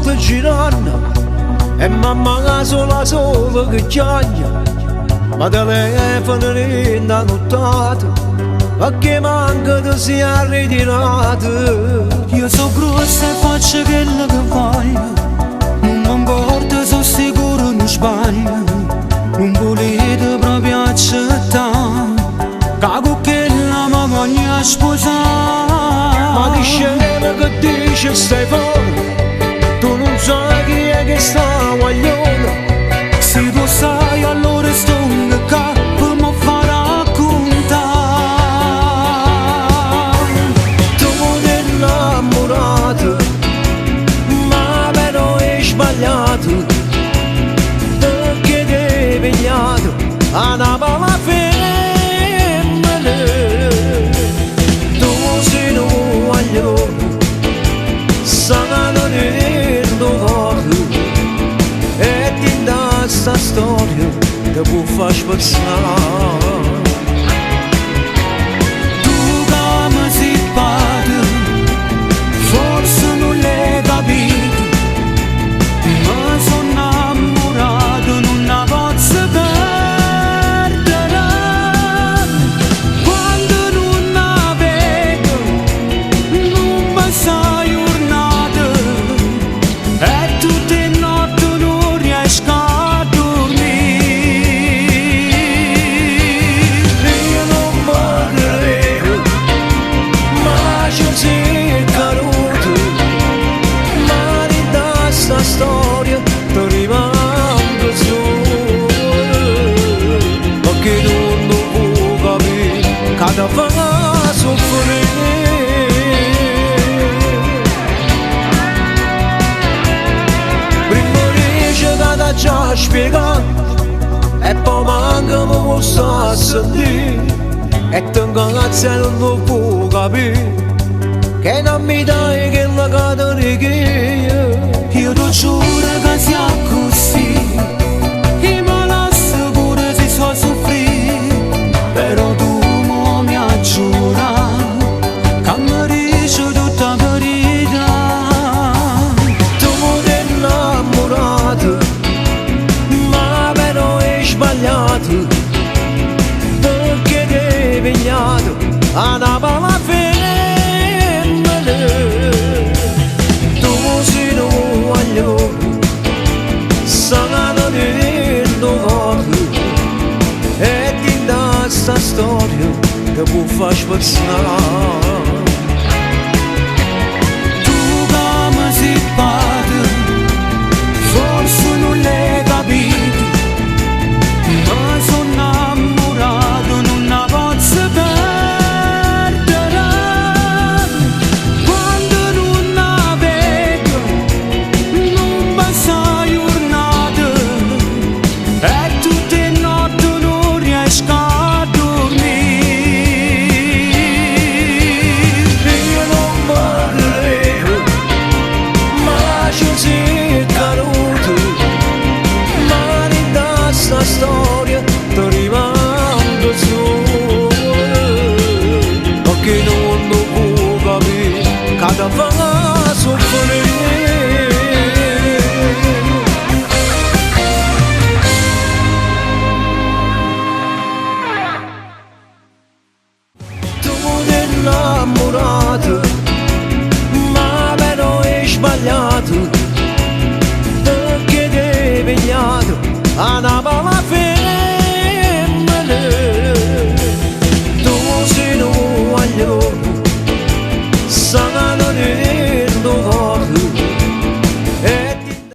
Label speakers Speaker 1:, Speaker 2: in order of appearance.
Speaker 1: notte girando e mamma sola sola che chiagna, ma telefono rinda nottata perché manca di sia ritirato.
Speaker 2: Io so grossa e faccio quello che voglio, non mi importa, sono sicuro non sbaglio, non volete proprio accettare che con quella mi voglio sposare.
Speaker 1: Ma chi scema che dice stai fuori, tu non sai chi è che sta guaglione.
Speaker 2: Se tu sai allora sto un capo mi fa raccontare.
Speaker 1: Tu ti innamorato, ma però è sbagliato, perché ti hai pigliato a una palla femmina. Tu sei un guaglione, sanno dentro cuore, e ti dà sta storia che può far spezzare.
Speaker 2: Tu che mi simpati, forse non l'hai capito, ma sono innamorato, non la posso perdere. Quando non la vedo, non passa giornata, e tutte le notti non riesco a dormire.
Speaker 1: Io non mi credo, ma ci sei caduto, ma di da sta storia ti rimando solo, perché non può capire che ti fa soffrire. Prima dice che ti già spiegato e poi manca mi posso sentire, e tengo a cielo non può capire che non mi dai quella che ti richiede.
Speaker 2: Io ti giuro che sia così, e me l'assicuro se so soffrire, però tu mo mi giura che mi dici tutta la verità.
Speaker 1: Tu ti innamorato, ma però è sbagliato, perché ti hai pigliato a una palla femmina. Tu sei un guaglione, sanno dentro cuore, e ti dà sta storia che può far spezzare.
Speaker 2: Tu che mi simpati, forse non l'hai capito, ma sono innamorato, non la posso perdere. Quando non la vedo, non passa giornata, e tutte le notti non riesco a dormire.
Speaker 1: Io non mi credo, ma ci sei caduto, ma di da sta storia ti rimando solo, perché non può capire che ti fa soffrire. Tu ti innamorato, ma però è sbagliato,